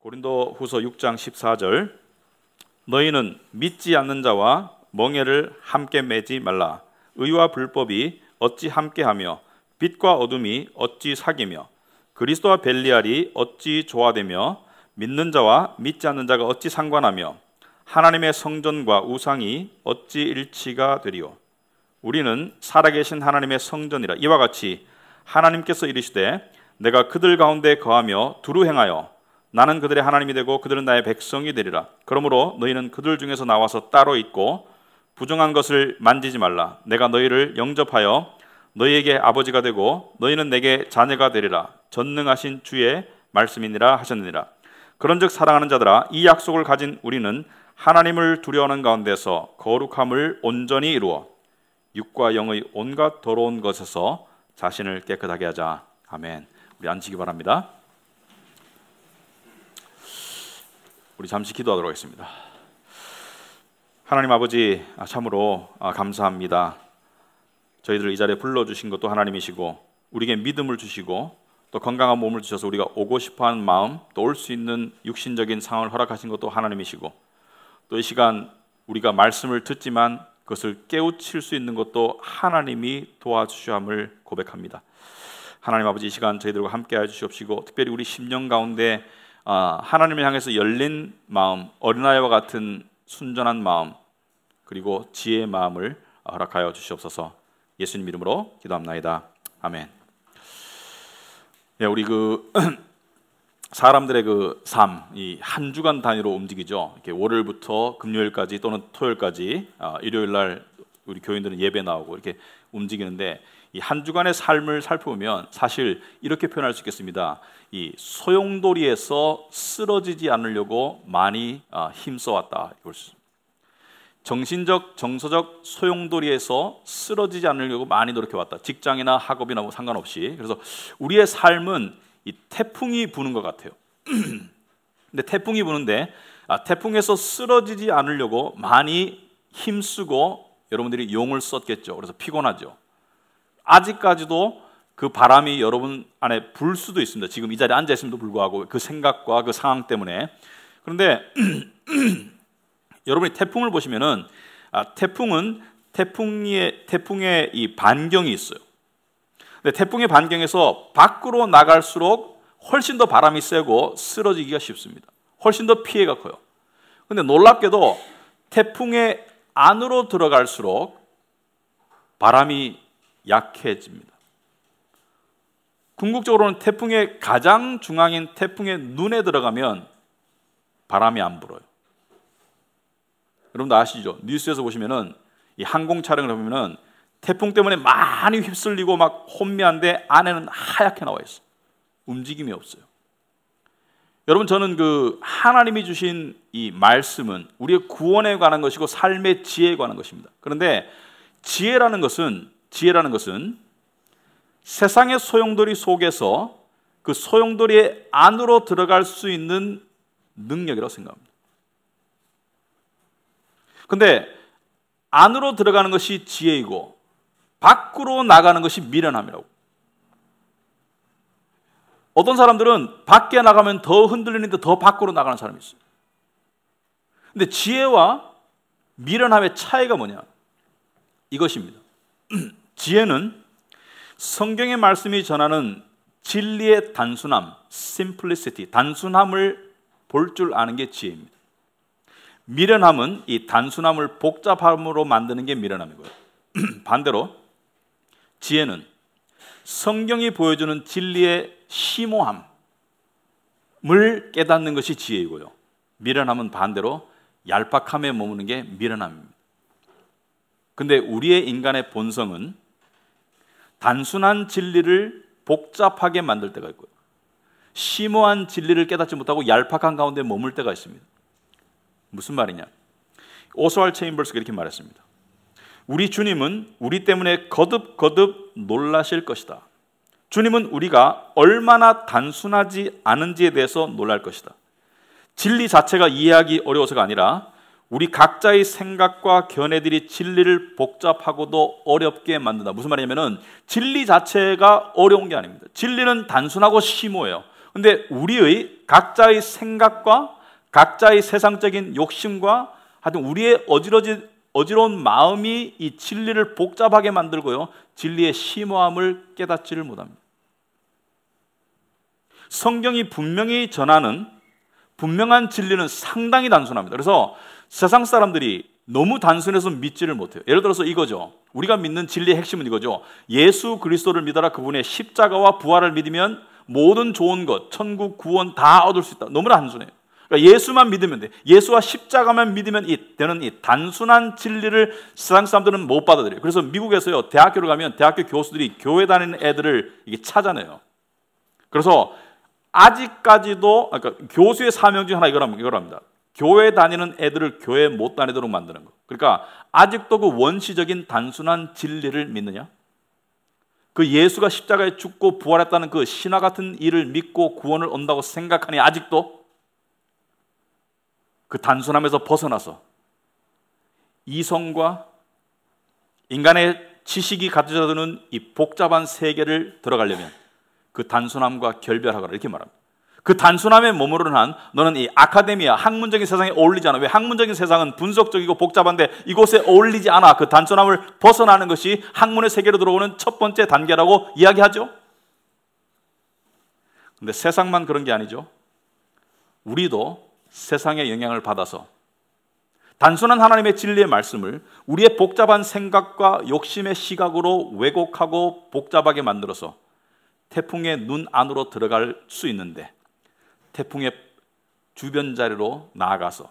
고린도후서 6장 14절 너희는 믿지 않는 자와 멍에를 함께 매지 말라. 의와 불법이 어찌 함께하며 빛과 어둠이 어찌 사귀며 그리스도와 벨리알이 어찌 조화되며 믿는 자와 믿지 않는 자가 어찌 상관하며 하나님의 성전과 우상이 어찌 일치가 되리요. 우리는 살아계신 하나님의 성전이라. 이와 같이 하나님께서 이르시되 내가 그들 가운데 거하며 두루 행하여 나는 그들의 하나님이 되고 그들은 나의 백성이 되리라. 그러므로 너희는 그들 중에서 나와서 따로 있고 부정한 것을 만지지 말라. 내가 너희를 영접하여 너희에게 아버지가 되고 너희는 내게 자녀가 되리라. 전능하신 주의 말씀이니라 하셨느니라. 그런즉 사랑하는 자들아, 이 약속을 가진 우리는 하나님을 두려워하는 가운데서 거룩함을 온전히 이루어 육과 영의 온갖 더러운 것에서 자신을 깨끗하게 하자. 아멘. 우리 앉으시기 바랍니다. 우리 잠시 기도하도록 하겠습니다. 하나님 아버지, 참으로 감사합니다. 저희들을 이 자리에 불러주신 것도 하나님이시고 우리에게 믿음을 주시고 또 건강한 몸을 주셔서 우리가 오고 싶어하는 마음, 또 올 수 있는 육신적인 상황을 허락하신 것도 하나님이시고 또 이 시간 우리가 말씀을 듣지만 그것을 깨우칠 수 있는 것도 하나님이 도와주셔야 함을 고백합니다. 하나님 아버지, 이 시간 저희들과 함께 해주시옵시고 특별히 우리 심령 가운데 하나님을 향해서 열린 마음, 어린아이와 같은 순전한 마음, 그리고 지혜의 마음을 허락하여 주시옵소서. 예수님 이름으로 기도합나이다. 아멘. 네, 우리 사람들의 삶, 이 한 주간 단위로 움직이죠. 이렇게 월요일부터 금요일까지 또는 토요일까지, 일요일 날 우리 교인들은 예배 나오고 이렇게 움직이는데, 이 한 주간의 삶을 살펴보면 사실 이렇게 표현할 수 있겠습니다. 이 소용돌이에서 쓰러지지 않으려고 많이 힘써왔다. 정신적, 정서적 소용돌이에서 쓰러지지 않으려고 많이 노력해왔다. 직장이나 학업이나 뭐 상관없이. 그래서 우리의 삶은 이 태풍이 부는 것 같아요. 근데 태풍이 부는데 태풍에서 쓰러지지 않으려고 많이 힘쓰고 여러분들이 용을 썼겠죠. 그래서 피곤하죠. 아직까지도 그 바람이 여러분 안에 불 수도 있습니다. 지금 이 자리에 앉아 있음에도 불구하고 그 생각과 그 상황 때문에. 그런데 여러분이 태풍을 보시면은 태풍의 이 반경이 있어요. 근데 태풍의 반경에서 밖으로 나갈수록 훨씬 더 바람이 세고 쓰러지기가 쉽습니다. 훨씬 더 피해가 커요. 근데 놀랍게도 태풍의 안으로 들어갈수록 바람이 약해집니다. 궁극적으로는 태풍의 가장 중앙인 태풍의 눈에 들어가면 바람이 안 불어요. 여러분도 아시죠? 뉴스에서 보시면은 이 항공 촬영을 보면은 태풍 때문에 많이 휩쓸리고 막 혼미한데 안에는 하얗게 나와 있어요. 움직임이 없어요. 여러분, 저는 하나님이 주신 이 말씀은 우리의 구원에 관한 것이고 삶의 지혜에 관한 것입니다. 그런데 지혜라는 것은 세상의 소용돌이 속에서 그 소용돌이의 안으로 들어갈 수 있는 능력이라고 생각합니다. 근데 안으로 들어가는 것이 지혜이고 밖으로 나가는 것이 미련함이라고. 어떤 사람들은 밖에 나가면 더 흔들리는데 더 밖으로 나가는 사람이 있어요. 근데 지혜와 미련함의 차이가 뭐냐? 이것입니다. 지혜는 성경의 말씀이 전하는 진리의 단순함, simplicity, 단순함을 볼 줄 아는 게 지혜입니다. 미련함은 이 단순함을 복잡함으로 만드는 게 미련함이고요. 반대로 지혜는 성경이 보여주는 진리의 심오함을 깨닫는 것이 지혜이고요. 미련함은 반대로 얄팍함에 머무는 게 미련함입니다. 근데 우리의 인간의 본성은 단순한 진리를 복잡하게 만들 때가 있고요. 심오한 진리를 깨닫지 못하고 얄팍한 가운데 머물 때가 있습니다. 무슨 말이냐? 오스왈드 체인버스가 이렇게 말했습니다. 우리 주님은 우리 때문에 거듭 놀라실 것이다. 주님은 우리가 얼마나 단순하지 않은지에 대해서 놀랄 것이다. 진리 자체가 이해하기 어려워서가 아니라 우리 각자의 생각과 견해들이 진리를 복잡하고도 어렵게 만든다. 무슨 말이냐면은 진리 자체가 어려운 게 아닙니다. 진리는 단순하고 심오해요. 근데 우리의 각자의 생각과 각자의 세상적인 욕심과 하여튼 우리의 어지러운 마음이 이 진리를 복잡하게 만들고요, 진리의 심오함을 깨닫지를 못합니다. 성경이 분명히 전하는 분명한 진리는 상당히 단순합니다. 그래서 세상 사람들이 너무 단순해서 믿지를 못해요. 예를 들어서 이거죠. 우리가 믿는 진리의 핵심은 이거죠. 예수 그리스도를 믿어라. 그분의 십자가와 부활을 믿으면 모든 좋은 것, 천국, 구원 다 얻을 수 있다. 너무나 단순해요. 그러니까 예수만 믿으면 돼. 예수와 십자가만 믿으면 되는 이 단순한 진리를 세상 사람들은 못 받아들여요. 그래서 미국에서요, 대학교를 가면 대학교 교수들이 교회 다니는 애들을 이게 찾아내요. 그래서 아직까지도, 그러니까 교수의 사명 중 하나 이거랍니다. 교회 다니는 애들을 교회 못 다니도록 만드는 거. 그러니까 아직도 그 원시적인 단순한 진리를 믿느냐? 그 예수가 십자가에 죽고 부활했다는 그 신화 같은 일을 믿고 구원을 얻는다고 생각하니 아직도 그 단순함에서 벗어나서 이성과 인간의 지식이 갖춰주는 이 복잡한 세계를 들어가려면 그 단순함과 결별하거라, 이렇게 말합니다. 그 단순함에 머무르는 한 너는 이 아카데미아, 학문적인 세상에 어울리지 않아. 왜? 학문적인 세상은 분석적이고 복잡한데 이곳에 어울리지 않아. 그 단순함을 벗어나는 것이 학문의 세계로 들어오는 첫 번째 단계라고 이야기하죠. 근데 세상만 그런 게 아니죠. 우리도 세상의 영향을 받아서 단순한 하나님의 진리의 말씀을 우리의 복잡한 생각과 욕심의 시각으로 왜곡하고 복잡하게 만들어서 태풍의 눈 안으로 들어갈 수 있는데 태풍의 주변 자리로 나아가서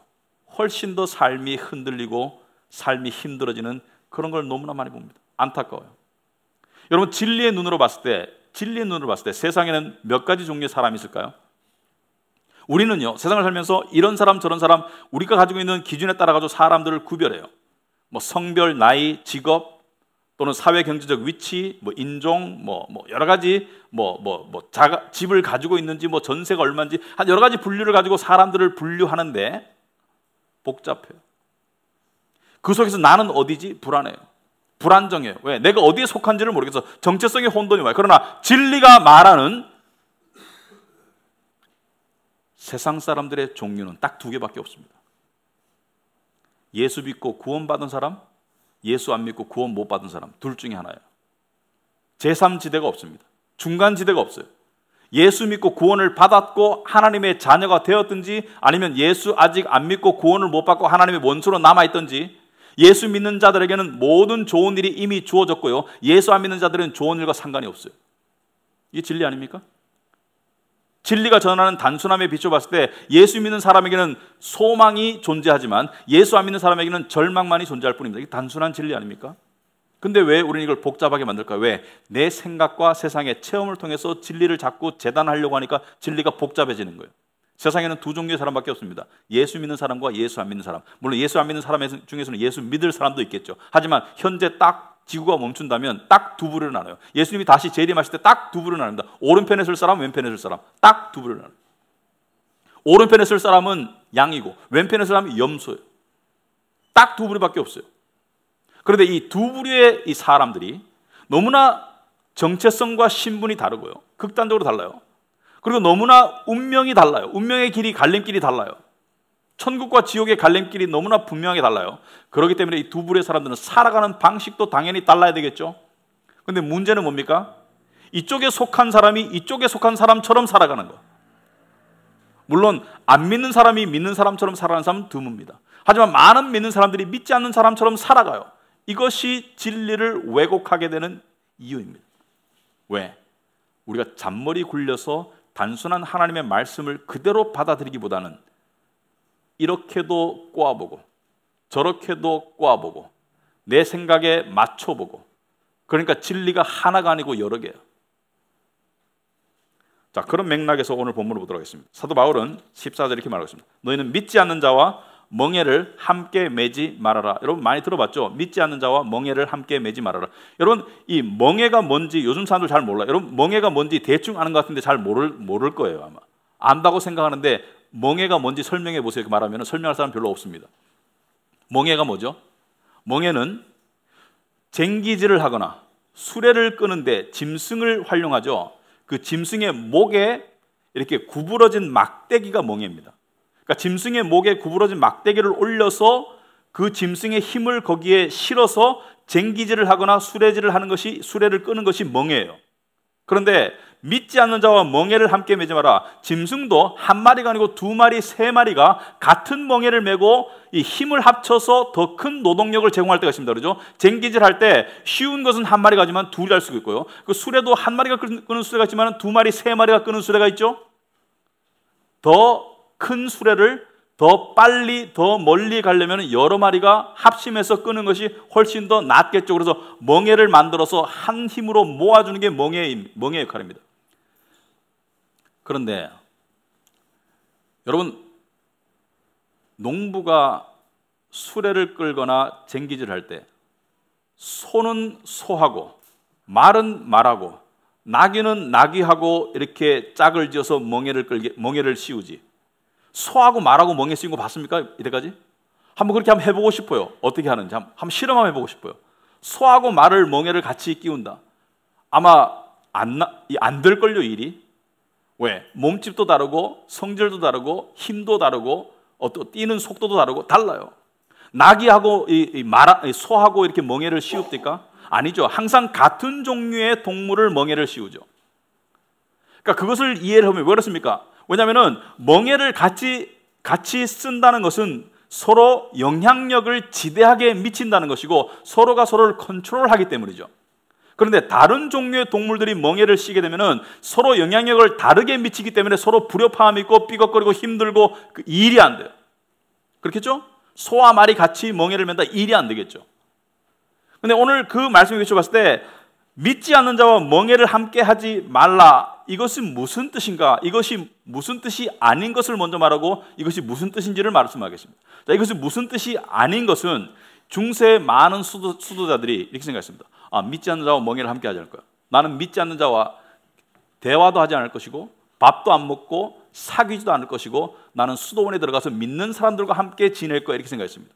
훨씬 더 삶이 흔들리고 삶이 힘들어지는 그런 걸 너무나 많이 봅니다. 안타까워요. 여러분, 진리의 눈으로 봤을 때 세상에는 몇 가지 종류의 사람이 있을까요? 우리는요, 세상을 살면서 이런 사람 저런 사람, 우리가 가지고 있는 기준에 따라 가지고 사람들을 구별해요. 뭐 성별, 나이, 직업, 또는 사회 경제적 위치, 뭐 인종, 뭐 여러 가지 집을 가지고 있는지, 뭐 전세가 얼마인지, 한 여러 가지 분류를 가지고 사람들을 분류하는데 복잡해요. 그 속에서 나는 어디지? 불안해요. 불안정해요. 왜? 내가 어디에 속한지를 모르겠어. 정체성의 혼돈이 와요. 그러나 진리가 말하는 세상 사람들의 종류는 딱 두 개밖에 없습니다. 예수 믿고 구원받은 사람, 예수 안 믿고 구원 못 받은 사람, 둘 중에 하나예요. 제3지대가 없습니다. 중간지대가 없어요. 예수 믿고 구원을 받았고 하나님의 자녀가 되었든지, 아니면 예수 아직 안 믿고 구원을 못 받고 하나님의 원수로 남아있든지, 예수 믿는 자들에게는 모든 좋은 일이 이미 주어졌고요, 예수 안 믿는 자들은 좋은 일과 상관이 없어요. 이게 진리 아닙니까? 진리가 전하는 단순함에 비춰봤을 때 예수 믿는 사람에게는 소망이 존재하지만 예수 안 믿는 사람에게는 절망만이 존재할 뿐입니다. 이게 단순한 진리 아닙니까? 근데 왜 우리는 이걸 복잡하게 만들까요? 왜? 내 생각과 세상의 체험을 통해서 진리를 자꾸 재단하려고 하니까 진리가 복잡해지는 거예요. 세상에는 두 종류의 사람밖에 없습니다. 예수 믿는 사람과 예수 안 믿는 사람. 물론 예수 안 믿는 사람 중에서는 예수 믿을 사람도 있겠죠. 하지만 현재 딱 지구가 멈춘다면 딱 두 부류로 나눠요. 예수님이 다시 재림하실 때 딱 두 부류로 나눕니다. 오른편에 설 사람, 왼편에 설 사람. 딱 두 부류로 나눠요. 오른편에 설 사람은 양이고 왼편에 설 사람은 염소예요. 딱 두 부류밖에 없어요. 그런데 이 두 부류의 이 사람들이 너무나 정체성과 신분이 다르고요, 극단적으로 달라요. 그리고 너무나 운명이 달라요. 운명의 길이, 갈림길이 달라요. 천국과 지옥의 갈림길이 너무나 분명하게 달라요. 그렇기 때문에 이 두 부류의 사람들은 살아가는 방식도 당연히 달라야 되겠죠. 그런데 문제는 뭡니까? 이쪽에 속한 사람이 이쪽에 속한 사람처럼 살아가는 거. 물론 안 믿는 사람이 믿는 사람처럼 살아가는 사람은 드뭅니다. 하지만 많은 믿는 사람들이 믿지 않는 사람처럼 살아가요. 이것이 진리를 왜곡하게 되는 이유입니다. 왜? 우리가 잔머리 굴려서 단순한 하나님의 말씀을 그대로 받아들이기보다는 이렇게도 꼬아보고 저렇게도 꼬아보고 내 생각에 맞춰보고, 그러니까 진리가 하나가 아니고 여러 개예요. 자, 그런 맥락에서 오늘 본문을 보도록 하겠습니다. 사도 바울은 14절에 이렇게 말하고 있습니다. 너희는 믿지 않는 자와 멍에를 함께 매지 말아라. 여러분 많이 들어봤죠? 믿지 않는 자와 멍에를 함께 매지 말아라. 여러분, 이 멍에가 뭔지 요즘 사람들 잘 몰라요. 여러분, 멍에가 뭔지 대충 아는 것 같은데 잘 모를 거예요. 아마 안다고 생각하는데 멍에가 뭔지 설명해 보세요. 이렇게 말하면 설명할 사람 별로 없습니다. 멍에가 뭐죠? 멍에는 쟁기질을 하거나 수레를 끄는데 짐승을 활용하죠. 그 짐승의 목에 이렇게 구부러진 막대기가 멍에입니다. 그러니까 짐승의 목에 구부러진 막대기를 올려서 그 짐승의 힘을 거기에 실어서 쟁기질을 하거나 수레질을 하는 것이, 수레를 끄는 것이 멍에예요. 그런데 믿지 않는 자와 멍에를 함께 매지 마라. 짐승도 한 마리가 아니고 두 마리, 세 마리가 같은 멍에를 메고 이 힘을 합쳐서 더 큰 노동력을 제공할 때가 있습니다. 그렇죠? 쟁기질 할 때 쉬운 것은 한 마리가 지만 둘이 할 수가 있고요. 그 수레도 한 마리가 끄는 수레가 있지만 두 마리, 세 마리가 끄는 수레가 있죠. 더 큰 수레를 더 빨리, 더 멀리 가려면 여러 마리가 합심해서 끄는 것이 훨씬 더 낫겠죠. 그래서 멍에를 만들어서 한 힘으로 모아주는 게 멍에의 역할입니다. 그런데 여러분, 농부가 수레를 끌거나 쟁기질을 할 때 소는 소하고 말은 말하고 나귀는 나귀하고 이렇게 짝을 지어서 멍에를 씌우지. 소하고 말하고 멍에 씌운 거 봤습니까? 이때까지? 한번 그렇게 한번 해보고 싶어요. 어떻게 하는지 한번 실험 한번 해보고 싶어요. 소하고 말을 멍에를 같이 끼운다. 아마 안 될걸요, 일이. 왜? 몸집도 다르고 성질도 다르고 힘도 다르고 또 뛰는 속도도 다르고 달라요. 나귀하고 소하고 이렇게 멍에를 씌웁니까? 아니죠. 항상 같은 종류의 동물을 멍에를 씌우죠. 그러니까 그것을 이해를 하면 왜 그렇습니까? 왜냐하면 멍에를 같이 쓴다는 것은 서로 영향력을 지대하게 미친다는 것이고 서로가 서로를 컨트롤하기 때문이죠. 그런데 다른 종류의 동물들이 멍에를 씌게 되면 서로 영향력을 다르게 미치기 때문에 서로 불협화음이 있고 삐걱거리고 힘들고 일이 안 돼요. 그렇겠죠? 소와 말이 같이 멍에를 맨다, 일이 안 되겠죠. 근데 오늘 그 말씀을 비춰봤을 때 믿지 않는 자와 멍에를 함께 하지 말라. 이것이 무슨 뜻인가? 이것이 무슨 뜻이 아닌 것을 먼저 말하고 이것이 무슨 뜻인지를 말씀하겠습니다. 자, 이것이 무슨 뜻이 아닌 것은 중세의 많은 수도자들이 이렇게 생각했습니다. 믿지 않는 자와 멍에를 함께 하지 않을 거야. 나는 믿지 않는 자와 대화도 하지 않을 것이고 밥도 안 먹고 사귀지도 않을 것이고 나는 수도원에 들어가서 믿는 사람들과 함께 지낼 거야. 이렇게 생각했습니다.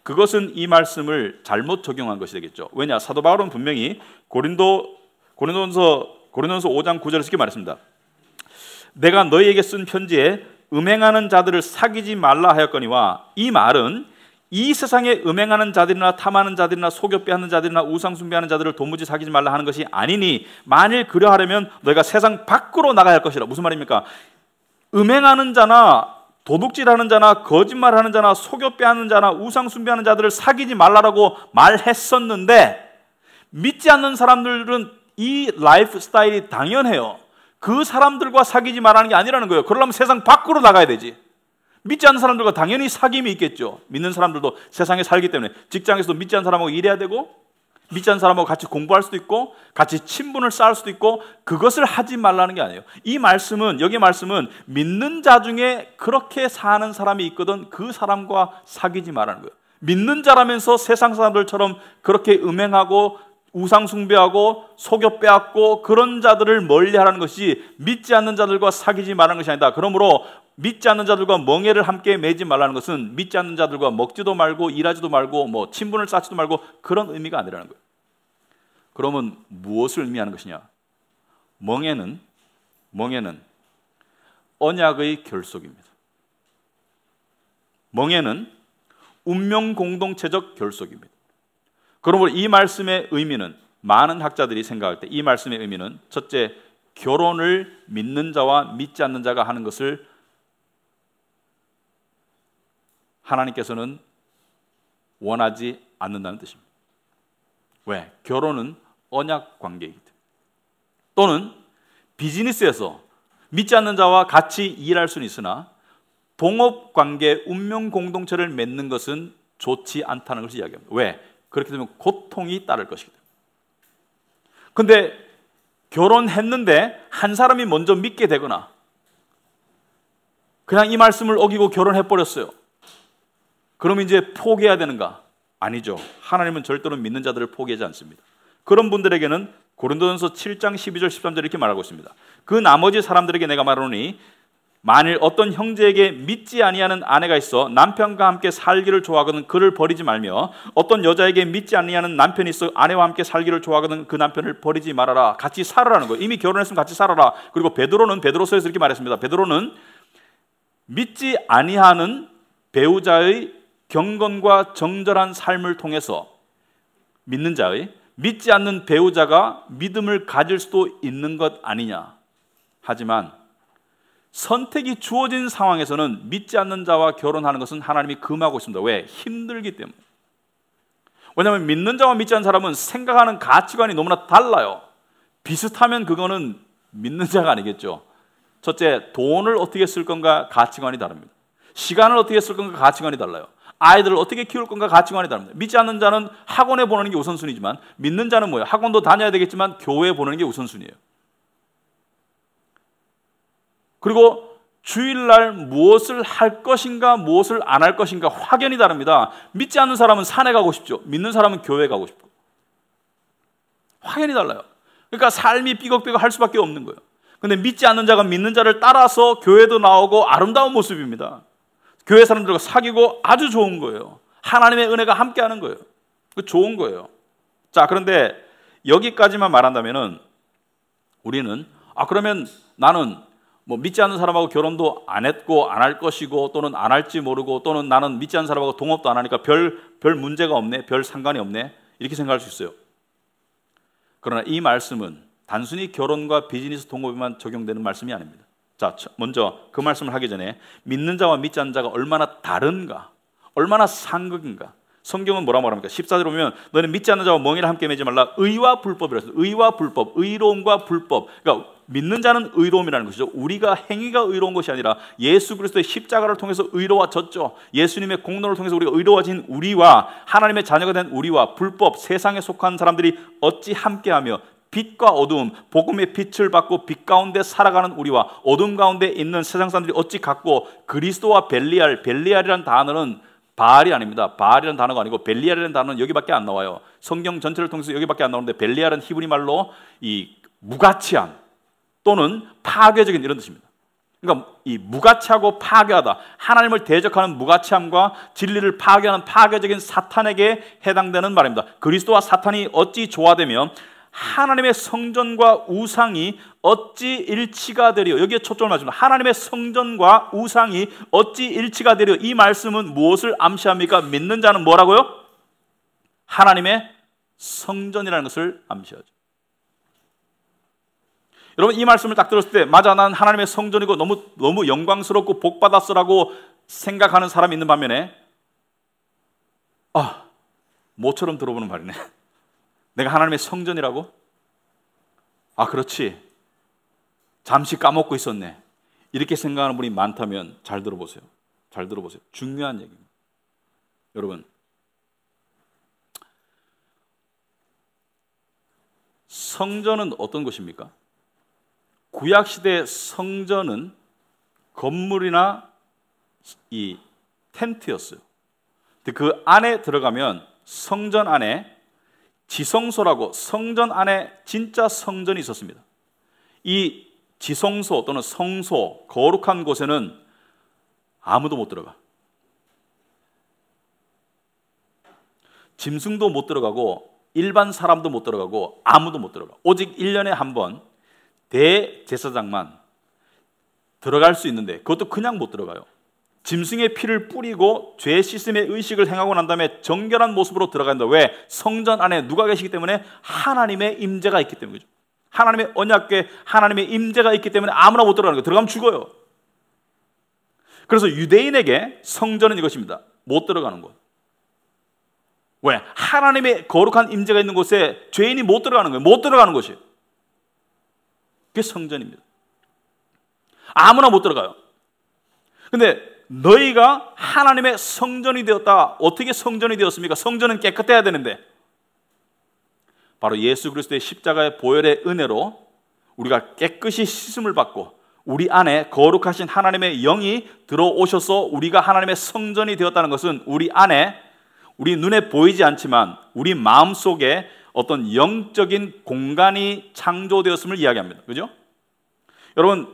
그것은 이 말씀을 잘못 적용한 것이 되겠죠. 왜냐? 사도 바울은 분명히 고린도전서 5장 9절에서 이렇게 말했습니다. 내가 너희에게 쓴 편지에 음행하는 자들을 사귀지 말라 하였거니와, 이 말은 이 세상에 음행하는 자들이나 탐하는 자들이나 속여 빼앗는 자들이나 우상 숭배하는 자들을 도무지 사귀지 말라 하는 것이 아니니, 만일 그려하려면 너희가 세상 밖으로 나가야 할 것이라. 무슨 말입니까? 음행하는 자나 도둑질하는 자나 거짓말하는 자나 속여 빼앗는 자나 우상 숭배하는 자들을 사귀지 말라라고 말했었는데, 믿지 않는 사람들은 이 라이프 스타일이 당연해요. 그 사람들과 사귀지 말라는 게 아니라는 거예요. 그러려면 세상 밖으로 나가야 되지. 믿지 않는 사람들과 당연히 사귐이 있겠죠. 믿는 사람들도 세상에 살기 때문에 직장에서도 믿지 않는 사람하고 일해야 되고, 믿지 않는 사람하고 같이 공부할 수도 있고 같이 친분을 쌓을 수도 있고, 그것을 하지 말라는 게 아니에요. 여기 말씀은 믿는 자 중에 그렇게 사는 사람이 있거든, 그 사람과 사귀지 말라는 거예요. 믿는 자라면서 세상 사람들처럼 그렇게 음행하고 우상 숭배하고 속여 빼앗고 그런 자들을 멀리하라는 것이 믿지 않는 자들과 사귀지 말라는 것이 아니다. 그러므로 믿지 않는 자들과 멍에를 함께 매지 말라는 것은 믿지 않는 자들과 먹지도 말고 일하지도 말고 친분을 쌓지도 말고 그런 의미가 아니라는 거예요. 그러면 무엇을 의미하는 것이냐? 멍에는 언약의 결속입니다. 멍에는 운명 공동체적 결속입니다. 그러므로 이 말씀의 의미는, 많은 학자들이 생각할 때 이 말씀의 의미는, 첫째, 결혼을 믿는 자와 믿지 않는 자가 하는 것을 하나님께서는 원하지 않는다는 뜻입니다. 왜? 결혼은 언약 관계이기 때문에. 또는 비즈니스에서 믿지 않는 자와 같이 일할 수는 있으나 동업 관계, 운명 공동체를 맺는 것은 좋지 않다는 것을 이야기합니다. 왜? 그렇게 되면 고통이 따를 것이기 때문에. 그런데 결혼했는데 한 사람이 먼저 믿게 되거나 그냥 이 말씀을 어기고 결혼해버렸어요. 그럼 이제 포기해야 되는가? 아니죠. 하나님은 절대로 믿는 자들을 포기하지 않습니다. 그런 분들에게는 고린도전서 7장 12절 13절 이렇게 말하고 있습니다. 그 나머지 사람들에게 내가 말하노니 만일 어떤 형제에게 믿지 아니하는 아내가 있어 남편과 함께 살기를 좋아하거든 그를 버리지 말며 어떤 여자에게 믿지 아니하는 남편이 있어 아내와 함께 살기를 좋아하거든 그 남편을 버리지 말아라. 같이 살아라는 거예요. 이미 결혼했으면 같이 살아라. 그리고 베드로는 베드로서에서 이렇게 말했습니다. 베드로는 믿지 아니하는 배우자의 경건과 정절한 삶을 통해서 믿는 자의 믿지 않는 배우자가 믿음을 가질 수도 있는 것 아니냐. 하지만 선택이 주어진 상황에서는 믿지 않는 자와 결혼하는 것은 하나님이 금하고 있습니다. 왜? 힘들기 때문에. 왜냐하면 믿는 자와 믿지 않는 사람은 생각하는 가치관이 너무나 달라요. 비슷하면 그거는 믿는 자가 아니겠죠. 첫째, 돈을 어떻게 쓸 건가 가치관이 다릅니다. 시간을 어떻게 쓸 건가 가치관이 달라요. 아이들을 어떻게 키울 건가 가치관이 다릅니다. 믿지 않는 자는 학원에 보내는 게 우선순위지만 믿는 자는 뭐예요? 학원도 다녀야 되겠지만 교회에 보내는 게 우선순위예요. 그리고 주일날 무엇을 할 것인가 무엇을 안 할 것인가 확연히 다릅니다. 믿지 않는 사람은 산에 가고 싶죠. 믿는 사람은 교회에 가고 싶고. 확연히 달라요. 그러니까 삶이 삐걱삐걱 할 수밖에 없는 거예요. 근데 믿지 않는 자가 믿는 자를 따라서 교회도 나오고 아름다운 모습입니다. 교회 사람들과 사귀고 아주 좋은 거예요. 하나님의 은혜가 함께하는 거예요. 그 좋은 거예요. 자, 그런데 여기까지만 말한다면은 우리는 그러면 나는 믿지 않는 사람하고 결혼도 안 했고 안 할 것이고 또는 안 할지 모르고 또는 나는 믿지 않는 사람하고 동업도 안 하니까 별 문제가 없네, 별 상관이 없네 이렇게 생각할 수 있어요. 그러나 이 말씀은 단순히 결혼과 비즈니스 동업에만 적용되는 말씀이 아닙니다. 자, 먼저 그 말씀을 하기 전에 믿는 자와 믿지 않는 자가 얼마나 다른가, 얼마나 상극인가. 성경은 뭐라 말합니까? 14절 보면 너는 믿지 않는 자와 멍에를 함께 매지 말라. 의와 불법이라 했어요. 의와 불법, 의로움과 불법. 그러니까 믿는 자는 의로움이라는 것이죠. 우리가 행위가 의로운 것이 아니라 예수 그리스도의 십자가를 통해서 의로워졌죠. 예수님의 공로를 통해서 우리가 의로워진 우리와 하나님의 자녀가 된 우리와 불법, 세상에 속한 사람들이 어찌 함께하며 빛과 어두움, 복음의 빛을 받고 빛 가운데 살아가는 우리와 어둠 가운데 있는 세상 사람들이 어찌 같고 그리스도와 벨리알이라는 단어는 바알이 아닙니다. 바알이라는 단어가 아니고 벨리알이라는 단어는 여기밖에 안 나와요. 성경 전체를 통해서 여기밖에 안 나오는데 벨리알은 히브리 말로 이 무가치한 또는 파괴적인 이런 뜻입니다. 그러니까 이 무가치하고 파괴하다, 하나님을 대적하는 무가치함과 진리를 파괴하는 파괴적인 사탄에게 해당되는 말입니다. 그리스도와 사탄이 어찌 조화되며 하나님의 성전과 우상이 어찌 일치가 되려. 여기에 초점을 맞춥니다. 하나님의 성전과 우상이 어찌 일치가 되려. 이 말씀은 무엇을 암시합니까? 믿는 자는 뭐라고요? 하나님의 성전이라는 것을 암시하죠. 여러분, 이 말씀을 딱 들었을 때 맞아, 나는 하나님의 성전이고 너무 영광스럽고 복받았어라고 생각하는 사람이 있는 반면에 모처럼 들어보는 말이네. 내가 하나님의 성전이라고? 그렇지. 잠시 까먹고 있었네. 이렇게 생각하는 분이 많다면 잘 들어보세요. 잘 들어보세요. 중요한 얘기입니다. 여러분, 성전은 어떤 것입니까? 구약시대 성전은 건물이나 이 텐트였어요. 근데 그 안에 들어가면 성전 안에 지성소라고 성전 안에 진짜 성전이 있었습니다. 이 지성소 또는 성소, 거룩한 곳에는 아무도 못 들어가. 짐승도 못 들어가고 일반 사람도 못 들어가고 아무도 못 들어가. 오직 1년에 한 번 대제사장만 들어갈 수 있는데 그것도 그냥 못 들어가요. 짐승의 피를 뿌리고 죄 씻음의 의식을 행하고 난 다음에 정결한 모습으로 들어간다. 왜? 성전 안에 누가 계시기 때문에 하나님의 임재가 있기 때문이죠. 하나님의 언약궤, 하나님의 임재가 있기 때문에 아무나 못 들어가는 거예요. 들어가면 죽어요. 그래서 유대인에게 성전은 이것입니다. 못 들어가는 곳. 왜? 하나님의 거룩한 임재가 있는 곳에 죄인이 못 들어가는 거예요. 못 들어가는 곳이에요. 그게 성전입니다. 아무나 못 들어가요. 근데 너희가 하나님의 성전이 되었다. 어떻게 성전이 되었습니까? 성전은 깨끗해야 되는데 바로 예수 그리스도의 십자가의 보혈의 은혜로 우리가 깨끗이 씻음을 받고 우리 안에 거룩하신 하나님의 영이 들어오셔서 우리가 하나님의 성전이 되었다는 것은 우리 안에, 우리 눈에 보이지 않지만 우리 마음속에 어떤 영적인 공간이 창조되었음을 이야기합니다. 그죠? 여러분,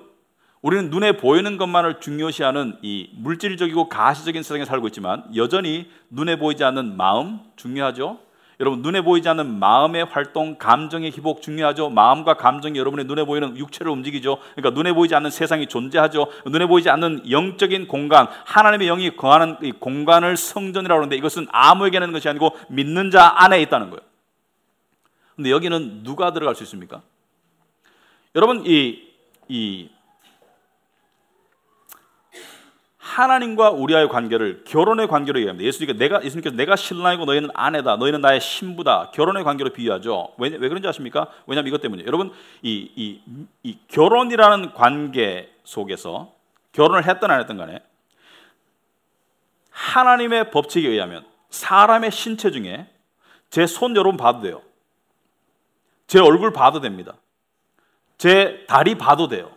우리는 눈에 보이는 것만을 중요시하는 이 물질적이고 가시적인 세상에 살고 있지만 여전히 눈에 보이지 않는 마음 중요하죠. 여러분, 눈에 보이지 않는 마음의 활동, 감정의 기복 중요하죠. 마음과 감정이 여러분의 눈에 보이는 육체를 움직이죠. 그러니까 눈에 보이지 않는 세상이 존재하죠. 눈에 보이지 않는 영적인 공간, 하나님의 영이 거하는 이 공간을 성전이라고 하는데, 이것은 아무에게나 있는 것이 아니고 믿는 자 안에 있다는 거예요. 근데 여기는 누가 들어갈 수 있습니까? 여러분, 이 하나님과 우리와의 관계를 결혼의 관계로 얘기합니다. 예수님께서 내가 신랑이고 너희는 아내다, 너희는 나의 신부다, 결혼의 관계로 비유하죠. 왜 그런지 아십니까? 왜냐하면 이것 때문이에요. 여러분, 이 결혼이라는 관계 속에서 결혼을 했든 안 했든 간에 하나님의 법칙에 의하면 사람의 신체 중에 제 손 여러분 봐도 돼요. 제 얼굴 봐도 됩니다. 제 다리 봐도 돼요.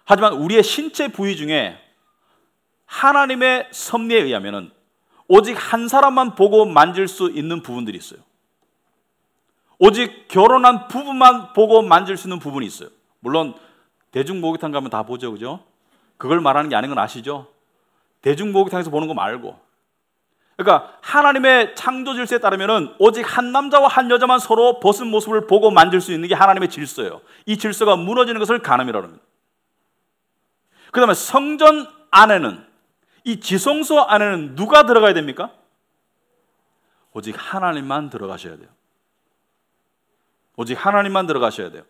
하지만 우리의 신체 부위 중에 하나님의 섭리에 의하면 오직 한 사람만 보고 만질 수 있는 부분들이 있어요. 오직 결혼한 부부만 보고 만질 수 있는 부분이 있어요. 물론 대중목욕탕 가면 다 보죠, 그죠? 그걸 말하는 게 아닌 건 아시죠? 대중목욕탕에서 보는 거 말고, 그러니까 하나님의 창조 질서에 따르면 오직 한 남자와 한 여자만 서로 벗은 모습을 보고 만질 수 있는 게 하나님의 질서예요. 이 질서가 무너지는 것을 간음이라고 합니다. 그 다음에 성전 안에는, 이 지성소 안에는 누가 들어가야 됩니까? 오직 하나님만 들어가셔야 돼요. 오직 하나님만 들어가셔야 돼요.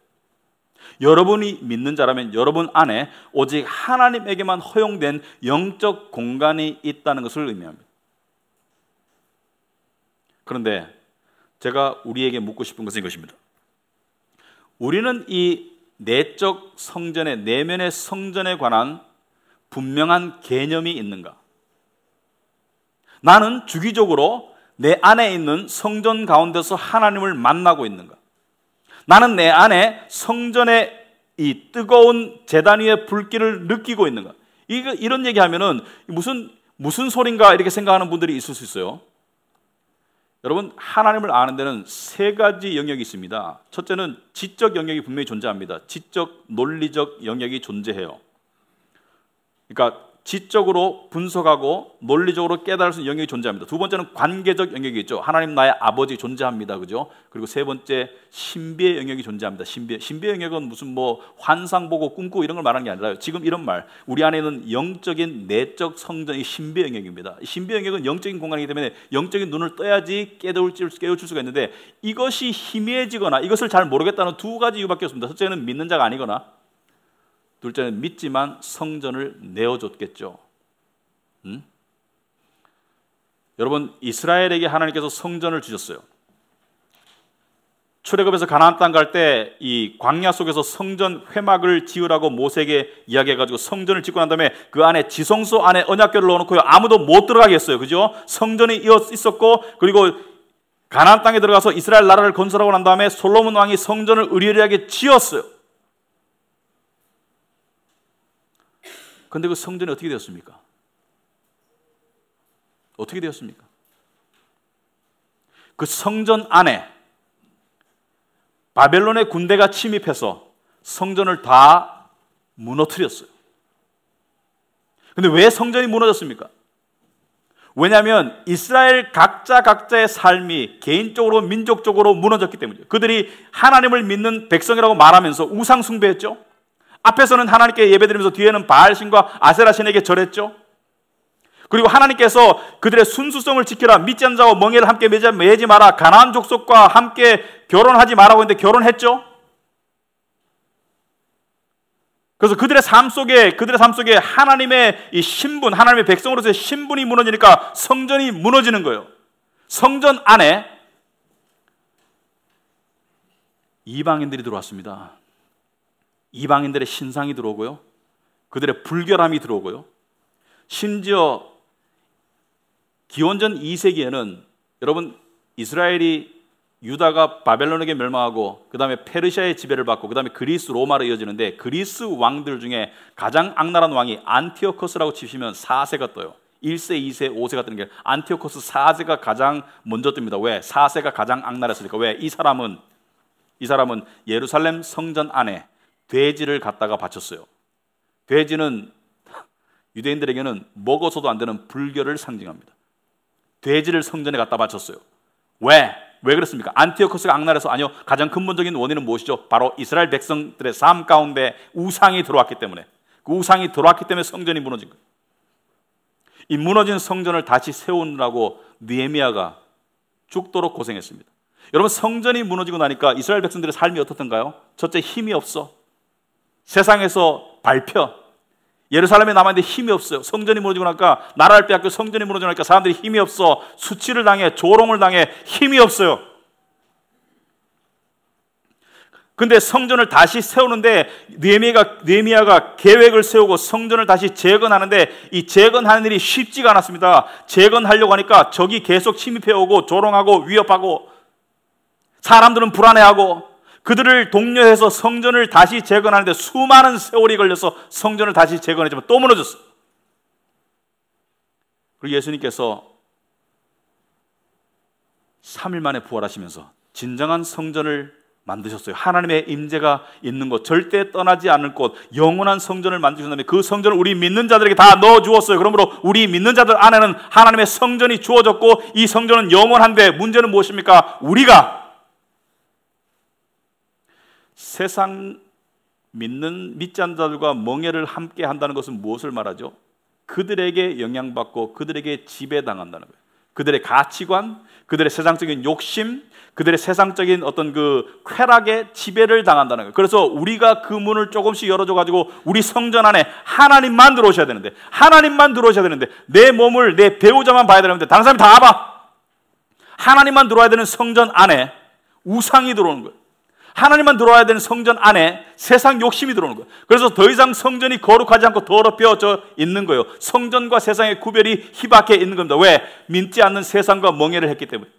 여러분이 믿는 자라면 여러분 안에 오직 하나님에게만 허용된 영적 공간이 있다는 것을 의미합니다. 그런데 제가 우리에게 묻고 싶은 것은 이것입니다. 우리는 이 내적 성전의, 내면의 성전에 관한 분명한 개념이 있는가? 나는 주기적으로 내 안에 있는 성전 가운데서 하나님을 만나고 있는가? 나는 내 안에 성전의 이 뜨거운 제단 위의 불길을 느끼고 있는가? 이런 얘기하면은 무슨 소린가 이렇게 생각하는 분들이 있을 수 있어요. 여러분, 하나님을 아는 데는 세 가지 영역이 있습니다. 첫째는 지적 영역이 분명히 존재합니다. 지적, 논리적 영역이 존재해요. 그러니까 지적으로 분석하고 논리적으로 깨달을 수 있는 영역이 존재합니다. 두 번째는 관계적 영역이 있죠. 하나님 나의 아버지 존재합니다. 그죠? 그리고 세 번째, 신비의 영역이 존재합니다. 신비의 영역은 무슨 환상 보고 꿈꾸고 이런 걸 말하는 게 아니라요. 지금 이런 말, 우리 안에 있는 영적인 내적 성전이 신비의 영역입니다. 신비의 영역은 영적인 공간이기 때문에 영적인 눈을 떠야지 깨우칠 수가 있는데, 이것이 희미해지거나 이것을 잘 모르겠다는 두 가지 이유밖에 없습니다. 첫째는 믿는 자가 아니거나, 둘째는 믿지만 성전을 내어줬겠죠. 여러분, 이스라엘에게 하나님께서 성전을 주셨어요. 출애굽에서 가나안 땅 갈 때 이 광야 속에서 성전 회막을 지으라고 모세에게 이야기해가지고 성전을 짓고 난 다음에 그 안에 지성소 안에 언약궤를 넣어놓고요, 아무도 못 들어가게 했어요. 그죠? 성전이 있었고, 그리고 가나안 땅에 들어가서 이스라엘 나라를 건설하고 난 다음에 솔로몬 왕이 성전을 의리의리하게 지었어요. 그런데 그 성전이 어떻게 되었습니까? 어떻게 되었습니까? 그 성전 안에 바벨론의 군대가 침입해서 성전을 다 무너뜨렸어요. 그런데 왜 성전이 무너졌습니까? 왜냐하면 이스라엘 각자의 삶이 개인적으로 민족적으로 무너졌기 때문이죠. 그들이 하나님을 믿는 백성이라고 말하면서 우상 숭배했죠. 앞에서는 하나님께 예배드리면서 뒤에는 바알신과 아세라 신에게 절했죠. 그리고 하나님께서 그들의 순수성을 지키라, 믿지 않는 자와 멍에를 함께 매지 마라, 가나안 족속과 함께 결혼하지 마라고 했는데 결혼했죠. 그래서 그들의 삶 속에 하나님의 이 신분, 하나님의 백성으로서의 신분이 무너지니까 성전이 무너지는 거예요. 성전 안에 이방인들이 들어왔습니다. 이방인들의 신상이 들어오고요, 그들의 불결함이 들어오고요, 심지어 기원전 2세기에는 여러분, 이스라엘이 유다가 바벨론에게 멸망하고 그 다음에 페르시아의 지배를 받고 그 다음에 그리스, 로마로 이어지는데, 그리스 왕들 중에 가장 악랄한 왕이 안티오코스라고 치시면 4세가 떠요. 1세, 2세, 5세가 뜨는 게 안티오코스 4세가 가장 먼저 뜹니다. 왜? 4세가 가장 악랄했으니까. 왜? 이 사람은 예루살렘 성전 안에 돼지를 갖다가 바쳤어요. 돼지는 유대인들에게는 먹어서도 안 되는 불결을 상징합니다. 돼지를 성전에 갖다 바쳤어요. 왜 그렇습니까? 안티오코스가 악랄해서? 아니요. 가장 근본적인 원인은 무엇이죠? 바로 이스라엘 백성들의 삶 가운데 우상이 들어왔기 때문에, 그 우상이 들어왔기 때문에 성전이 무너진 거예요. 이 무너진 성전을 다시 세우느라고 느헤미야가 죽도록 고생했습니다. 여러분, 성전이 무너지고 나니까 이스라엘 백성들의 삶이 어떻던가요? 첫째, 힘이 없어. 세상에서 밟혀. 예루살렘에 남았는데 힘이 없어요. 성전이 무너지고 나니까, 나라를 빼앗겨 성전이 무너지고 나니까 사람들이 힘이 없어. 수치를 당해, 조롱을 당해, 힘이 없어요. 근데 성전을 다시 세우는데 느헤미야가 계획을 세우고 성전을 다시 재건하는데, 이 재건하는 일이 쉽지가 않았습니다. 재건하려고 하니까 적이 계속 침입해 오고 조롱하고 위협하고, 사람들은 불안해하고, 그들을 독려해서 성전을 다시 재건하는데 수많은 세월이 걸려서 성전을 다시 재건했지만 또 무너졌어요. 그리고 예수님께서 3일 만에 부활하시면서 진정한 성전을 만드셨어요. 하나님의 임재가 있는 곳, 절대 떠나지 않을 곳, 영원한 성전을 만드신 다음에 그 성전을 우리 믿는 자들에게 다 넣어주었어요. 그러므로 우리 믿는 자들 안에는 하나님의 성전이 주어졌고, 이 성전은 영원한데, 문제는 무엇입니까? 우리가 세상 믿지 않는 자들과 멍에를 함께 한다는 것은 무엇을 말하죠? 그들에게 영향받고 그들에게 지배당한다는 거예요. 그들의 가치관, 그들의 세상적인 욕심, 그들의 세상적인 어떤 그 쾌락에 지배를 당한다는 거예요. 그래서 우리가 그 문을 조금씩 열어줘가지고 우리 성전 안에 하나님만 들어오셔야 되는데, 내 몸을, 내 배우자만 봐야 되는데 다른 사람이 다 와봐. 하나님만 들어와야 되는 성전 안에 우상이 들어오는 거예요. 하나님만 들어와야 되는 성전 안에 세상 욕심이 들어오는 거예요. 그래서 더 이상 성전이 거룩하지 않고 더럽혀져 있는 거예요. 성전과 세상의 구별이 희박해 있는 겁니다. 왜? 믿지 않는 세상과 멍해를 했기 때문에.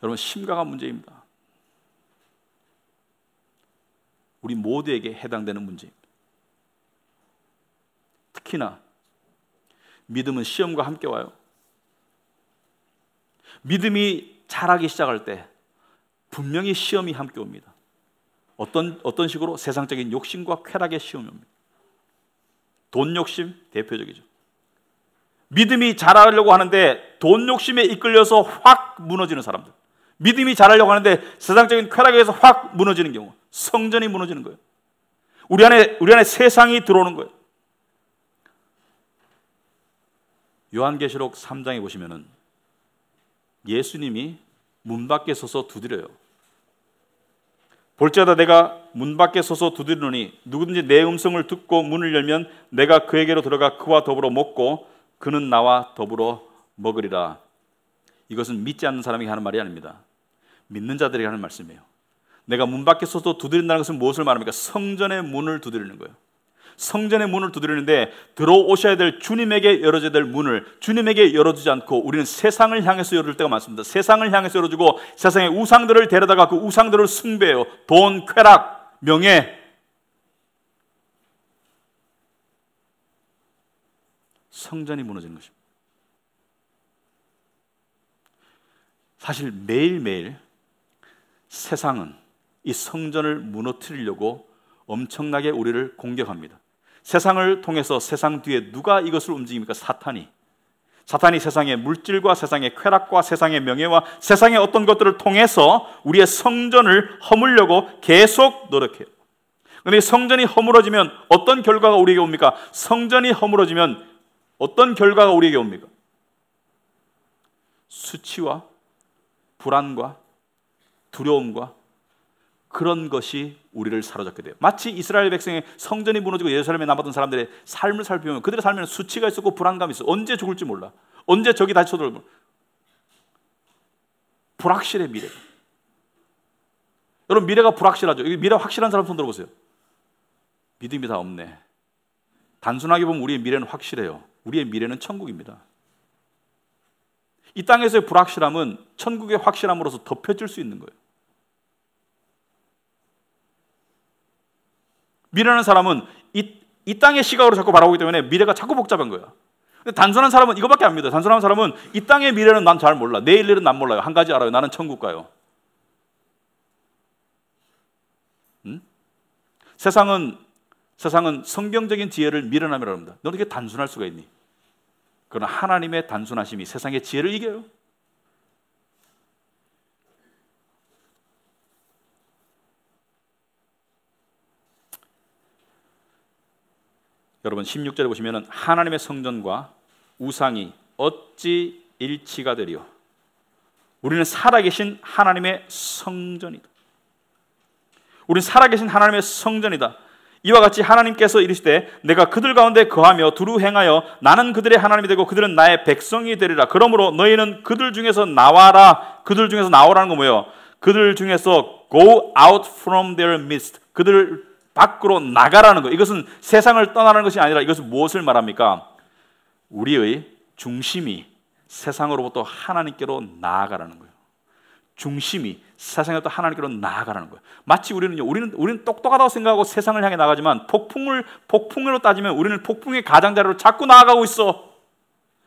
여러분, 심각한 문제입니다. 우리 모두에게 해당되는 문제입니다. 특히나 믿음은 시험과 함께 와요. 믿음이 자라기 시작할 때 분명히 시험이 함께 옵니다. 어떤 식으로? 세상적인 욕심과 쾌락의 시험이 옵니다. 돈 욕심 대표적이죠. 믿음이 자라려고 하는데 돈 욕심에 이끌려서 확 무너지는 사람들, 믿음이 자라려고 하는데 세상적인 쾌락에 의해서 확 무너지는 경우, 성전이 무너지는 거예요. 우리 안에 세상이 들어오는 거예요. 요한계시록 3장에 보시면은 예수님이 문 밖에 서서 두드려요. 볼지어다 내가 문 밖에 서서 두드리노니 누구든지 내 음성을 듣고 문을 열면 내가 그에게로 들어가 그와 더불어 먹고 그는 나와 더불어 먹으리라. 이것은 믿지 않는 사람에게 하는 말이 아닙니다. 믿는 자들에게 하는 말씀이에요. 내가 문 밖에 서서 두드린다는 것은 무엇을 말합니까? 성전의 문을 두드리는 거예요. 성전의 문을 두드리는데 들어오셔야 될 주님에게 열어줘야 될 문을 주님에게 열어주지 않고 우리는 세상을 향해서 열을 때가 많습니다. 세상을 향해서 열어주고 세상의 우상들을 데려다가 그 우상들을 숭배해요. 돈, 쾌락, 명예. 성전이 무너지는 것입니다. 사실 매일매일 세상은 이 성전을 무너뜨리려고 엄청나게 우리를 공격합니다. 세상을 통해서 세상 뒤에 누가 이것을 움직입니까? 사탄이 세상의 물질과 세상의 쾌락과 세상의 명예와 세상의 어떤 것들을 통해서 우리의 성전을 허물려고 계속 노력해요. 그런데 성전이 허물어지면 어떤 결과가 우리에게 옵니까? 성전이 허물어지면 어떤 결과가 우리에게 옵니까? 수치와 불안과 두려움과 그런 것이 우리를 사로잡게 돼요. 마치 이스라엘 백성의 성전이 무너지고 예루살렘에 남았던 사람들의 삶을 살펴보면 그들의 삶에는 수치가 있었고 불안감이 있어. 언제 죽을지 몰라. 언제 적이 다시 쳐들어올지 몰라. 불확실해, 미래가. 여러분, 미래가 불확실하죠. 미래 확실한 사람 손 들어보세요. 믿음이 다 없네. 단순하게 보면 우리의 미래는 확실해요. 우리의 미래는 천국입니다. 이 땅에서의 불확실함은 천국의 확실함으로서 덮여질 수 있는 거예요. 미래라는 사람은 이 땅의 시각으로 자꾸 바라보기 때문에 미래가 자꾸 복잡한 거야. 근데 단순한 사람은 이거밖에 안 믿어요. 단순한 사람은 이 땅의 미래는 난 잘 몰라. 내일 일은 난 몰라요. 한 가지 알아요. 나는 천국 가요. 세상은 성경적인 지혜를 미련함이라고 합니다. 너는 이렇게 단순할 수가 있니? 그러나 하나님의 단순하심이 세상의 지혜를 이겨요. 여러분 16절에 보시면 하나님의 성전과 우상이 어찌 일치가 되리요? 우리는 살아계신 하나님의 성전이다. 우리는 살아계신 하나님의 성전이다. 이와 같이 하나님께서 이르시되 내가 그들 가운데 거하며 두루 행하여 나는 그들의 하나님이 되고 그들은 나의 백성이 되리라. 그러므로 너희는 그들 중에서 나와라. 그들 중에서 나오라는 거 뭐예요? 그들 중에서 go out from their midst. 그들 밖으로 나가라는 거. 이것은 세상을 떠나는 것이 아니라 이것은 무엇을 말합니까? 우리의 중심이 세상으로부터 하나님께로 나아가라는 거예요. 중심이 세상에부터 하나님께로 나아가라는 거예요. 마치 우리는 똑똑하다고 생각하고 세상을 향해 나가지만 폭풍으로 따지면 우리는 폭풍의 가장자리로 자꾸 나아가고 있어.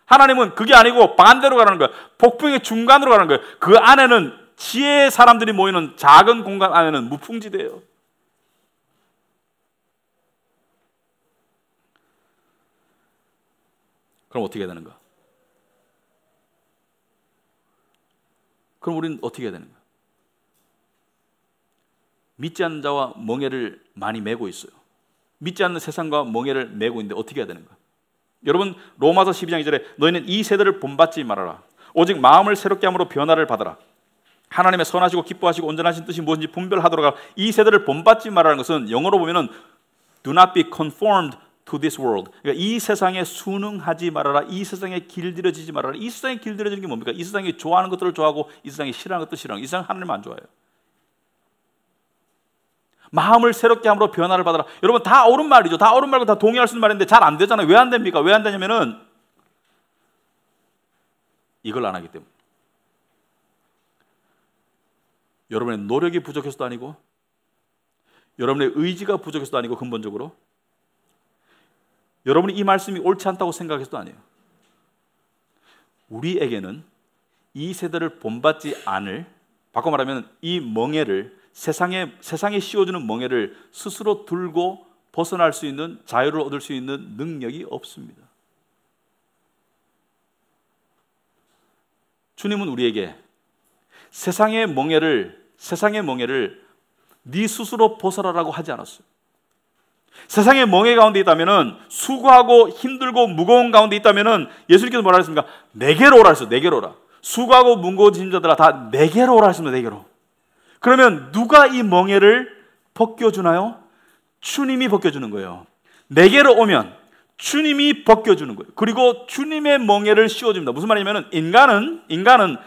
하나님은 그게 아니고 반대로 가라는 거예요. 폭풍의 중간으로 가는 거예요. 그 안에는 지혜의 사람들이 모이는 작은 공간 안에는 무풍지대예요. 그럼 어떻게 해야 되는가? 그럼 우리는 어떻게 해야 되는가? 믿지 않는 자와 멍에를 많이 메고 있어요. 믿지 않는 세상과 멍에를 메고 있는데 어떻게 해야 되는가? 여러분 로마서 12장 2절에 너희는 이 세대를 본받지 말아라. 오직 마음을 새롭게 함으로 변화를 받아라. 하나님의 선하시고 기뻐하시고 온전하신 뜻이 무엇인지 분별하도록 하라. 이 세대를 본받지 말라는 것은 영어로 보면은 do not be conformed to this world. 그러니까 이 세상에 순응하지 말아라. 이 세상에 길들여지지 말아라. 이 세상에 길들여지는 게 뭡니까? 이 세상이 좋아하는 것들을 좋아하고 이 세상이 싫어하는 것도 싫어하고 이 세상 하나님 안 좋아해요. 마음을 새롭게 함으로 변화를 받아라. 여러분 다 옳은 말이죠. 다 옳은 말고 다 동의할 수 있는 말인데 잘 안 되잖아요. 왜 안 됩니까? 왜 안 되냐면은 이걸 안 하기 때문에. 여러분의 노력이 부족해서도 아니고 여러분의 의지가 부족해서도 아니고 근본적으로 여러분이 이 말씀이 옳지 않다고 생각해서도 아니에요. 우리에게는 이 세대를 본받지 않을, 바꿔 말하면 이 멍에를 세상에 씌워주는 멍에를 스스로 들고 벗어날 수 있는 자유를 얻을 수 있는 능력이 없습니다. 주님은 우리에게 세상의 멍에를 네 스스로 벗어나라고 하지 않았어요. 세상의 멍에 가운데 있다면은 수고하고 힘들고 무거운 가운데 있다면은 예수님께서 뭐라 했습니까? 내게로 오라 했어요. 내게로 오라. 수고하고 무거워진 자들아 다 내게로 오라 했습니다. 내게로. 그러면 누가 이 멍에를 벗겨주나요? 주님이 벗겨주는 거예요. 내게로 오면 주님이 벗겨주는 거예요. 그리고 주님의 멍에를 씌워줍니다. 무슨 말이냐면 인간은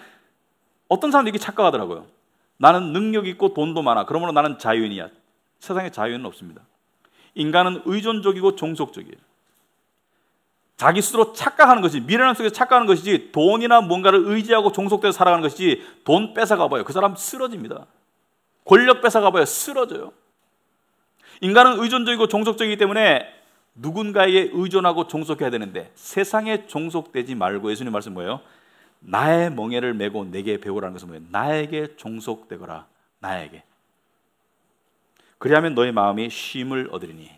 어떤 사람들이 이렇게 착각하더라고요. 나는 능력 있고 돈도 많아. 그러므로 나는 자유인이야. 세상에 자유인은 없습니다. 인간은 의존적이고 종속적이에요. 자기 스스로 착각하는 것이, 미련함 속에서 착각하는 것이지 돈이나 뭔가를 의지하고 종속돼서 살아가는 것이지 돈 뺏어가 봐요. 그 사람 쓰러집니다. 권력 뺏어가 봐요. 쓰러져요. 인간은 의존적이고 종속적이기 때문에 누군가에게 의존하고 종속해야 되는데 세상에 종속되지 말고 예수님 말씀 뭐예요? 나의 멍에를 메고 내게 배우라는 것은 뭐예요? 나에게 종속되거라. 나에게. 그리하면 너의 마음이 쉼을 얻으리니.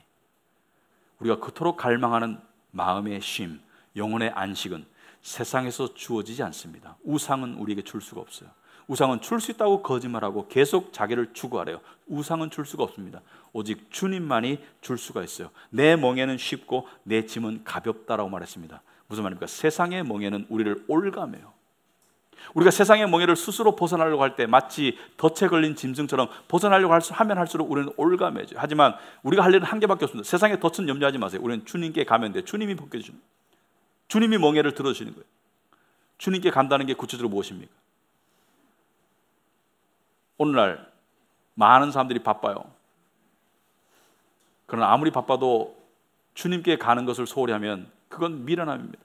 우리가 그토록 갈망하는 마음의 쉼, 영혼의 안식은 세상에서 주어지지 않습니다. 우상은 우리에게 줄 수가 없어요. 우상은 줄 수 있다고 거짓말하고 계속 자기를 추구하래요. 우상은 줄 수가 없습니다. 오직 주님만이 줄 수가 있어요. 내 멍에는 쉽고 내 짐은 가볍다라고 말했습니다. 무슨 말입니까? 세상의 멍에는 우리를 올가매요. 우리가 세상의 멍에를 스스로 벗어나려고 할 때 마치 덫에 걸린 짐승처럼 벗어나려고 하면 할수록 우리는 올가매죠. 하지만 우리가 할 일은 한 개밖에 없습니다. 세상의 덫은 염려하지 마세요. 우리는 주님께 가면 돼요. 주님이 벗겨주시는 거예요. 주님이 멍에를 들어주시는 거예요. 주님께 간다는 게 구체적으로 무엇입니까? 오늘날 많은 사람들이 바빠요. 그러나 아무리 바빠도 주님께 가는 것을 소홀히 하면 그건 미련함입니다.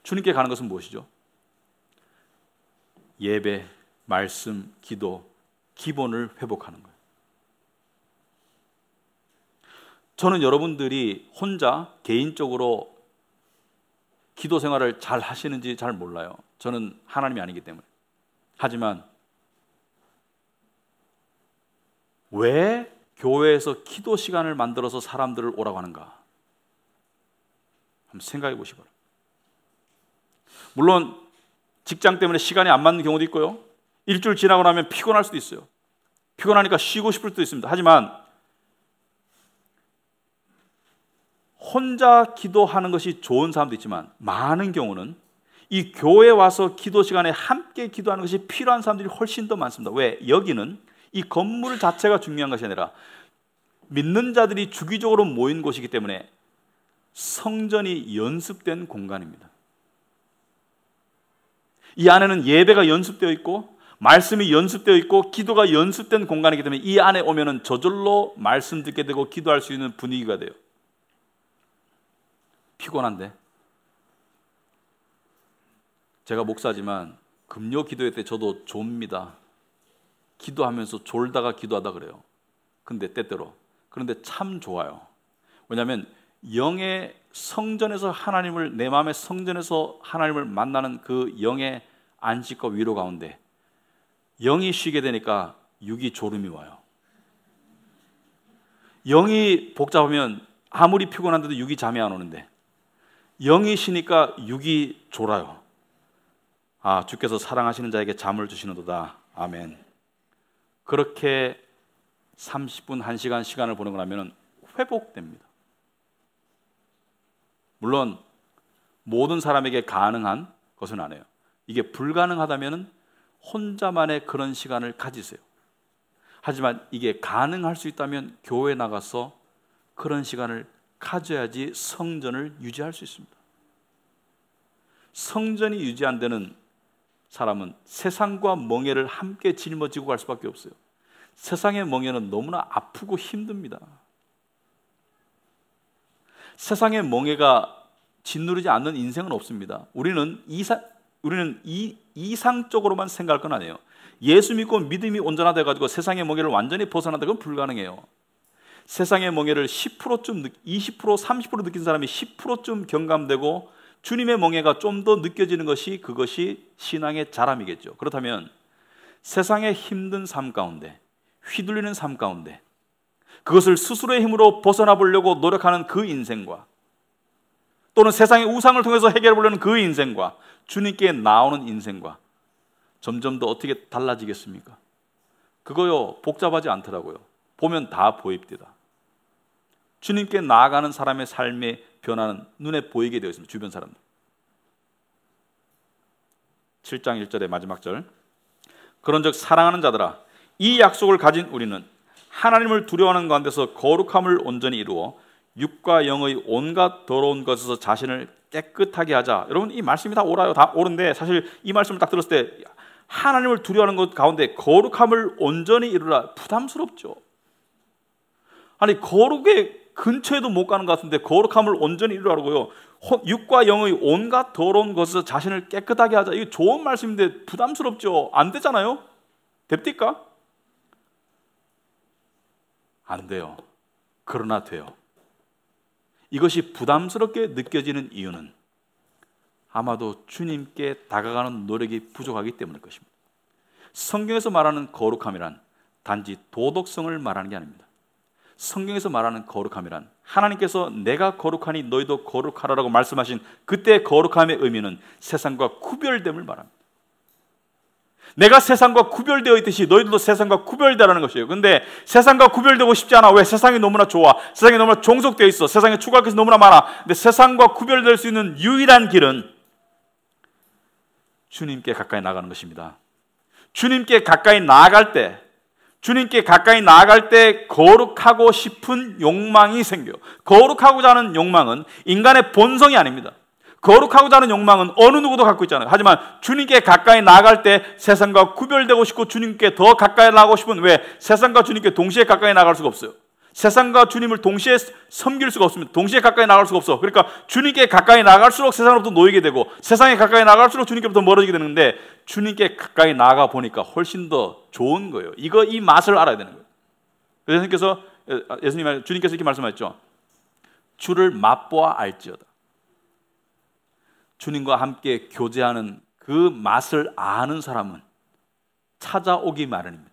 주님께 가는 것은 무엇이죠? 예배, 말씀, 기도, 기본을 회복하는 거예요. 저는 여러분들이 혼자 개인적으로 기도 생활을 잘 하시는지 잘 몰라요. 저는 하나님이 아니기 때문에. 하지만 왜 교회에서 기도 시간을 만들어서 사람들을 오라고 하는가? 한번 생각해 보시기 바랍니다. 물론 직장 때문에 시간이 안 맞는 경우도 있고요. 일주일 지나고 나면 피곤할 수도 있어요. 피곤하니까 쉬고 싶을 수도 있습니다. 하지만 혼자 기도하는 것이 좋은 사람도 있지만 많은 경우는 이 교회에 와서 기도 시간에 함께 기도하는 것이 필요한 사람들이 훨씬 더 많습니다. 왜? 여기는 이 건물 자체가 중요한 것이 아니라 믿는 자들이 주기적으로 모인 곳이기 때문에 성전이 연습된 공간입니다. 이 안에는 예배가 연습되어 있고 말씀이 연습되어 있고 기도가 연습된 공간이기 때문에 이 안에 오면은 저절로 말씀 듣게 되고 기도할 수 있는 분위기가 돼요. 피곤한데 제가 목사지만 금요 기도회 때 저도 졸립니다. 기도하면서 졸다가 기도하다 그래요. 근데 때때로 그런데 참 좋아요. 왜냐하면 영의 성전에서 하나님을 내 마음의 성전에서 하나님을 만나는 그 영의 안식과 위로 가운데 영이 쉬게 되니까 육이 졸음이 와요. 영이 복잡하면 아무리 피곤한데도 육이 잠이 안 오는데 영이 쉬니까 육이 졸아요. 아, 주께서 사랑하시는 자에게 잠을 주시는도다. 아멘. 그렇게 30분, 1시간 시간을 보내고 나면 회복됩니다. 물론 모든 사람에게 가능한 것은 아니에요. 이게 불가능하다면 혼자만의 그런 시간을 가지세요. 하지만 이게 가능할 수 있다면 교회에 나가서 그런 시간을 가져야지 성전을 유지할 수 있습니다. 성전이 유지 안 되는 사람은 세상과 멍에를 함께 짊어지고 갈 수밖에 없어요. 세상의 멍에는 너무나 아프고 힘듭니다. 세상의 멍에가 짓누르지 않는 인생은 없습니다. 우리는 이상적으로만 생각할 건 아니에요. 예수 믿고 믿음이 온전하다 가지고 세상의 멍에를 완전히 벗어난다 건 불가능해요. 세상의 멍에를 10%쯤, 20%, 30% 느낀 사람이 10%쯤 경감되고 주님의 멍에가 좀 더 느껴지는 것이 그것이 신앙의 자람이겠죠. 그렇다면 세상의 힘든 삶 가운데, 휘둘리는 삶 가운데 그것을 스스로의 힘으로 벗어나 보려고 노력하는 그 인생과 또는 세상의 우상을 통해서 해결해 보려는 그 인생과 주님께 나오는 인생과 점점 더 어떻게 달라지겠습니까? 그거요 복잡하지 않더라고요. 보면 다 보입니다. 주님께 나아가는 사람의 삶의 변화는 눈에 보이게 되어 있습니다. 주변 사람들. 7장 1절의 마지막 절. 그런즉 사랑하는 자들아 이 약속을 가진 우리는 하나님을 두려워하는 가운데서 거룩함을 온전히 이루어 육과 영의 온갖 더러운 것에서 자신을 깨끗하게 하자. 여러분 이 말씀이 다 옳아요. 다 옳은데 사실 이 말씀을 딱 들었을 때 하나님을 두려워하는 것 가운데 거룩함을 온전히 이루라 부담스럽죠. 아니 거룩의 근처에도 못 가는 것 같은데 거룩함을 온전히 이루라고요. 육과 영의 온갖 더러운 것에서 자신을 깨끗하게 하자. 이게 좋은 말씀인데 부담스럽죠. 안 되잖아요. 됩니까? 안 돼요. 그러나 돼요. 이것이 부담스럽게 느껴지는 이유는 아마도 주님께 다가가는 노력이 부족하기 때문일 것입니다. 성경에서 말하는 거룩함이란 단지 도덕성을 말하는 게 아닙니다. 성경에서 말하는 거룩함이란 하나님께서 내가 거룩하니 너희도 거룩하라라고 말씀하신 그때 거룩함의 의미는 세상과 구별됨을 말합니다. 내가 세상과 구별되어 있듯이 너희들도 세상과 구별되라는 것이에요. 그런데 세상과 구별되고 싶지 않아. 왜? 세상이 너무나 좋아. 세상이 너무나 종속되어 있어. 세상에 추구할 것이 너무나 많아. 근데 세상과 구별될 수 있는 유일한 길은 주님께 가까이 나가는 것입니다. 주님께 가까이 나아갈 때 거룩하고 싶은 욕망이 생겨요. 거룩하고자 하는 욕망은 인간의 본성이 아닙니다. 거룩하고자 하는 욕망은 어느 누구도 갖고 있잖아요. 하지만 주님께 가까이 나아갈 때 세상과 구별되고 싶고 주님께 더 가까이 나가고 싶은 왜? 세상과 주님께 동시에 가까이 나갈 수가 없어요. 세상과 주님을 동시에 섬길 수가 없습니다. 동시에 가까이 나갈 수가 없어. 그러니까 주님께 가까이 나갈수록 세상으로부터 놓이게 되고 세상에 가까이 나갈수록 주님께부터 멀어지게 되는데 주님께 가까이 나가 보니까 훨씬 더 좋은 거예요. 이 맛을 알아야 되는 거예요. 그래서 주님께서 이렇게 말씀하셨죠. 주를 맛보아 알지어다. 주님과 함께 교제하는 그 맛을 아는 사람은 찾아오기 마련입니다.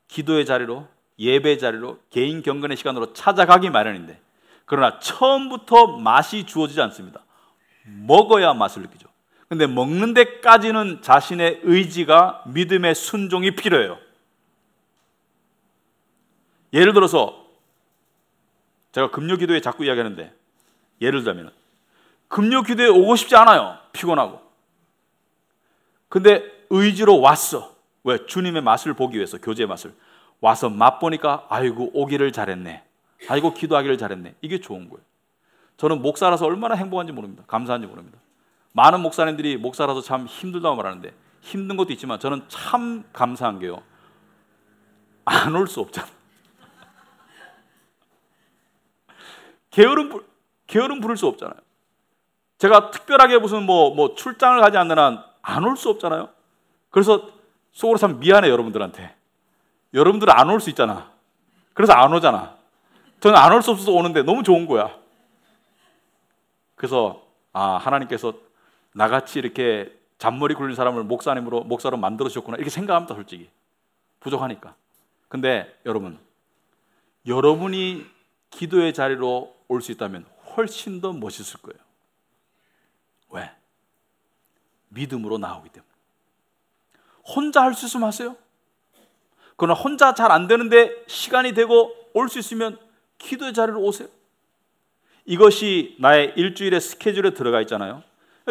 기도의 자리로 예배 자리로 개인 경건의 시간으로 찾아가기 마련인데, 그러나 처음부터 맛이 주어지지 않습니다. 먹어야 맛을 느끼죠. 근데 먹는 데까지는 자신의 의지가, 믿음의 순종이 필요해요. 예를 들어서 제가 금요 기도회 자꾸 이야기하는데, 예를 들자면 금요 기도회 오고 싶지 않아요. 피곤하고. 근데 의지로 왔어. 왜? 주님의 맛을 보기 위해서, 교제의 맛을. 와서 맛보니까 아이고 오기를 잘했네, 아이고 기도하기를 잘했네. 이게 좋은 거예요. 저는 목사라서 얼마나 행복한지 모릅니다. 감사한지 모릅니다. 많은 목사님들이 목사라서 참 힘들다고 말하는데, 힘든 것도 있지만 저는 참 감사한 게요, 안 올 수 없잖아. 게으름 부릴 수 없잖아요. 제가 특별하게 무슨 뭐 출장을 가지 않는 한 안 올 수 없잖아요. 그래서 속으로 참 미안해 여러분들한테. 여러분들은 안 올 수 있잖아. 그래서 안 오잖아. 저는 안 올 수 없어서 오는데 너무 좋은 거야. 그래서 하나님께서 나같이 이렇게 잔머리 굴린 사람을 목사로 만들어 주셨구나, 이렇게 생각합니다. 솔직히 부족하니까. 근데 여러분이 기도의 자리로 올 수 있다면 훨씬 더 멋있을 거예요. 왜? 믿음으로 나오기 때문에. 혼자 할 수 있으면 하세요. 그러나 혼자 잘 안 되는데 시간이 되고 올 수 있으면 기도의 자리로 오세요. 이것이 나의 일주일의 스케줄에 들어가 있잖아요.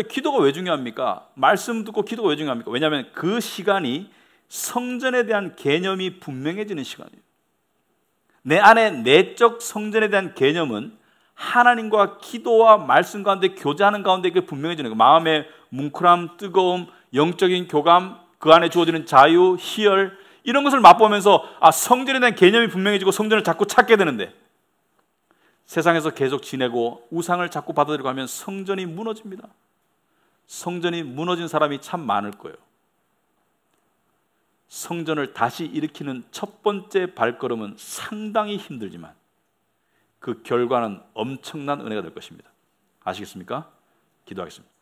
기도가 왜 중요합니까? 말씀 듣고 기도가 왜 중요합니까? 왜냐하면 그 시간이 성전에 대한 개념이 분명해지는 시간이에요. 내 안에 내적 성전에 대한 개념은 하나님과 기도와 말씀 가운데 교제하는 가운데 이게 분명해지는 거예요. 마음의 뭉클함, 뜨거움, 영적인 교감, 그 안에 주어지는 자유, 희열, 이런 것을 맛보면서 성전에 대한 개념이 분명해지고 성전을 자꾸 찾게 되는데, 세상에서 계속 지내고 우상을 자꾸 받아들이고 하면 성전이 무너집니다. 성전이 무너진 사람이 참 많을 거예요. 성전을 다시 일으키는 첫 번째 발걸음은 상당히 힘들지만 그 결과는 엄청난 은혜가 될 것입니다. 아시겠습니까? 기도하겠습니다.